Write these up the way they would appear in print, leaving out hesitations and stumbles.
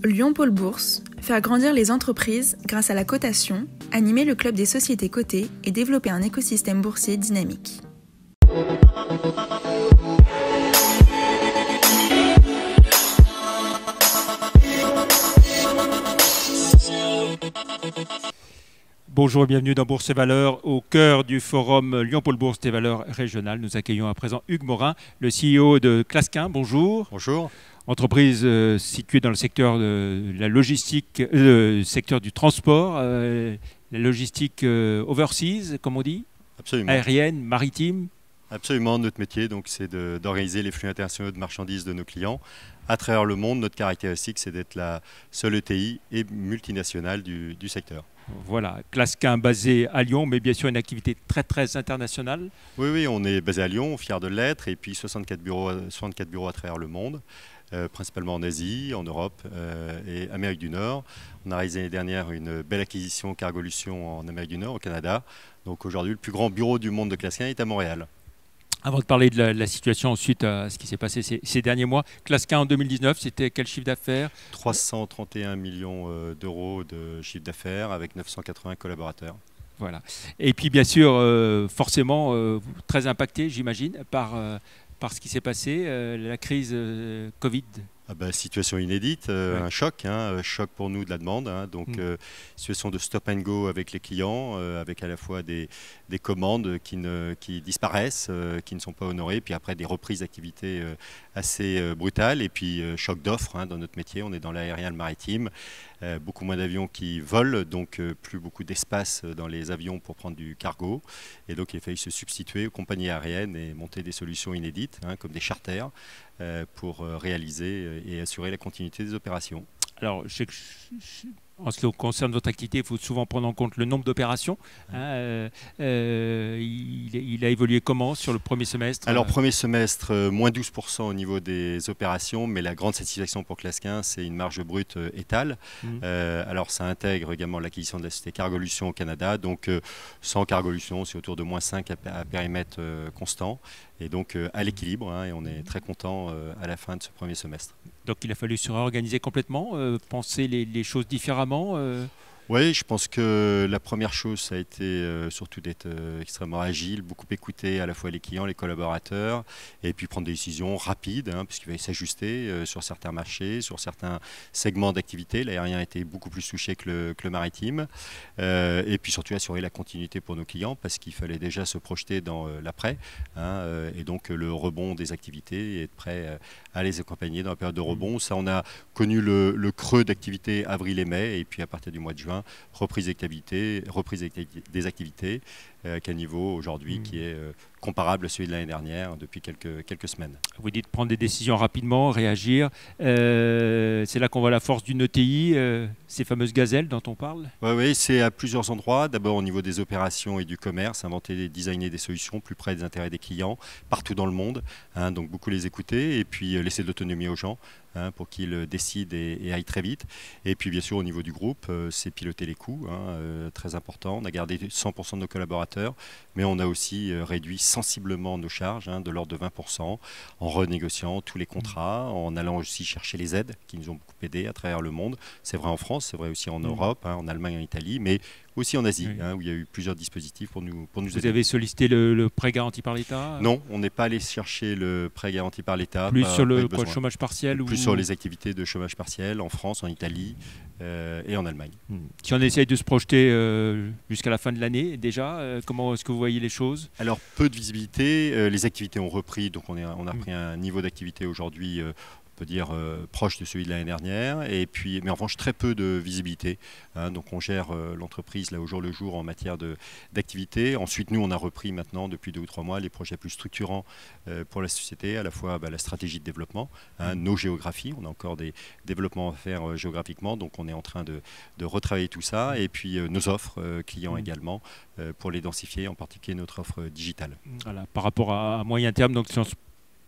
Lyon Pôle Bourse, faire grandir les entreprises grâce à la cotation, animer le club des sociétés cotées et développer un écosystème boursier dynamique. Bonjour et bienvenue dans Bourse et Valeurs, au cœur du forum Lyon Pôle Bourse des valeurs régionales. Nous accueillons à présent Hugues Morin, le CEO de Clasquin. Bonjour. Bonjour. Entreprise située dans le secteur de la logistique, secteur du transport, la logistique overseas, comme on dit. Absolument. Aérienne, maritime. Absolument. Notre métier, donc, c'est d'organiser les flux internationaux de marchandises de nos clients à travers le monde. Notre caractéristique, c'est d'être la seule ETI et multinationale du secteur. Voilà, Clasquin basé à Lyon, mais bien sûr une activité très internationale. Oui, on est basé à Lyon, fiers de l'être, et puis 64 bureaux à travers le monde, principalement en Asie, en Europe et Amérique du Nord. On a réalisé l'année dernière une belle acquisition Cargolution en Amérique du Nord, au Canada. Donc aujourd'hui, le plus grand bureau du monde de Clasquin est à Montréal. Avant de parler de la situation ensuite, ce qui s'est passé ces derniers mois, Clasquin en 2019, c'était quel chiffre d'affaires? 331 millions d'euros de chiffre d'affaires avec 980 collaborateurs. Voilà. Et puis bien sûr, forcément, très impacté, j'imagine, par ce qui s'est passé, la crise Covid. Situation inédite, ouais. Un choc pour nous de la demande. Situation de stop and go avec les clients, avec à la fois des commandes qui disparaissent, qui ne sont pas honorées, puis après des reprises d'activité assez brutales, et puis choc d'offres dans notre métier. On est dans l'aérien, le maritime, beaucoup moins d'avions qui volent, donc plus beaucoup d'espace dans les avions pour prendre du cargo. Et donc il a fallu se substituer aux compagnies aériennes et monter des solutions inédites, comme des charters, pour réaliser et assurer la continuité des opérations. Alors, en ce qui concerne votre activité, il faut souvent prendre en compte le nombre d'opérations. Il a évolué comment sur le premier semestre? Alors, premier semestre, moins 12% au niveau des opérations, mais la grande satisfaction pour Clasquin, c'est une marge brute étale. Alors, ça intègre également l'acquisition de la société Cargolution au Canada. Donc, sans Cargolution, c'est autour de moins 5 à périmètre constant. Et donc à l'équilibre, et on est très content à la fin de ce premier semestre. Donc il a fallu se réorganiser complètement, penser les choses différemment. Oui, je pense que la première chose, ça a été surtout d'être extrêmement agile, beaucoup écouter à la fois les clients, les collaborateurs, et puis prendre des décisions rapides, puisqu'il fallait s'ajuster sur certains marchés, sur certains segments d'activité. L'aérien a été beaucoup plus touché que le maritime. Et puis surtout assurer la continuité pour nos clients, parce qu'il fallait déjà se projeter dans l'après, et donc le rebond des activités, et être prêt à les accompagner dans la période de rebond. Ça, on a connu le creux d'activité avril et mai, et puis à partir du mois de juin, reprise des activités avec un niveau aujourd'hui qui est comparable à celui de l'année dernière depuis quelques semaines. Vous dites prendre des décisions rapidement, réagir. C'est là qu'on voit la force d'une ETI, ces fameuses gazelles dont on parle. Oui, c'est à plusieurs endroits. D'abord au niveau des opérations et du commerce, inventer, designer des solutions plus près des intérêts des clients partout dans le monde. Donc beaucoup les écouter et puis laisser de l'autonomie aux gens pour qu'ils décident et aillent très vite. Et puis bien sûr au niveau du groupe, c'est piloter les coûts, très important. On a gardé 100% de nos collaborateurs, mais on a aussi réduit sensiblement nos charges, de l'ordre de 20%, en renégociant tous les contrats, en allant aussi chercher les aides qui nous ont beaucoup aidés à travers le monde. C'est vrai en France, c'est vrai aussi en Europe, en Allemagne, en Italie, mais aussi en Asie, où il y a eu plusieurs dispositifs pour nous aider. Vous avez sollicité le prêt garanti par l'État? Non, on n'est pas allé chercher le prêt garanti par l'État. Plus sur le chômage partiel? Plus sur les activités de chômage partiel en France, en Italie et en Allemagne. Si on essaye de se projeter jusqu'à la fin de l'année déjà, comment est-ce que vous voyez les choses? Alors, peu de visibilité. Les activités ont repris, donc on a pris un niveau d'activité aujourd'hui peut dire proche de celui de l'année dernière, et puis, mais en revanche très peu de visibilité. Donc on gère l'entreprise là au jour le jour en matière d'activité. Ensuite nous on a repris maintenant depuis 2 ou 3 mois les projets plus structurants pour la société, à la fois la stratégie de développement, nos géographies, on a encore des développements à faire géographiquement, donc on est en train de retravailler tout ça, et puis nos offres clients également pour les densifier, en particulier notre offre digitale. Voilà, par rapport à moyen terme, donc si on se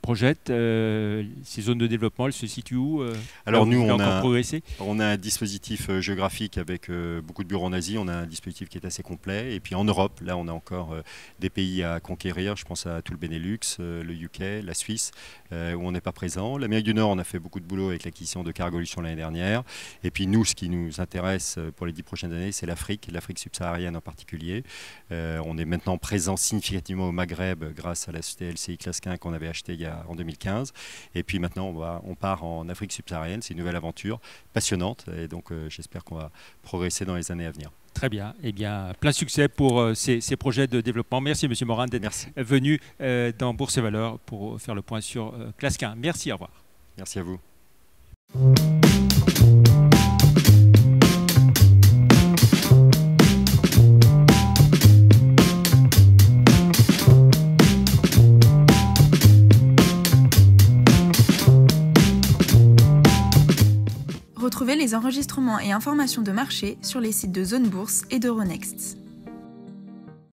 projette. Ces zones de développement, elles se situent où? Alors nous, on a un dispositif géographique avec beaucoup de bureaux en Asie. On a un dispositif qui est assez complet. Et puis en Europe, là, on a encore des pays à conquérir. Je pense à tout le Benelux, le UK, la Suisse, où on n'est pas présent. L'Amérique du Nord, on a fait beaucoup de boulot avec l'acquisition de Cargolution l'année dernière. Et puis nous, ce qui nous intéresse pour les 10 prochaines années, c'est l'Afrique subsaharienne en particulier. On est maintenant présent significativement au Maghreb grâce à la société LCI Clasquin qu'on avait achetée en 2015. Et puis maintenant, on part en Afrique subsaharienne. C'est une nouvelle aventure passionnante. Et donc, j'espère qu'on va progresser dans les années à venir. Très bien. Eh bien, plein succès pour ces projets de développement. Merci, M. Morin, d'être venu dans Bourse et Valeurs pour faire le point sur Clasquin. Merci, au revoir. Merci à vous. Retrouvez les enregistrements et informations de marché sur les sites de Zone Bourse et d'Euronext.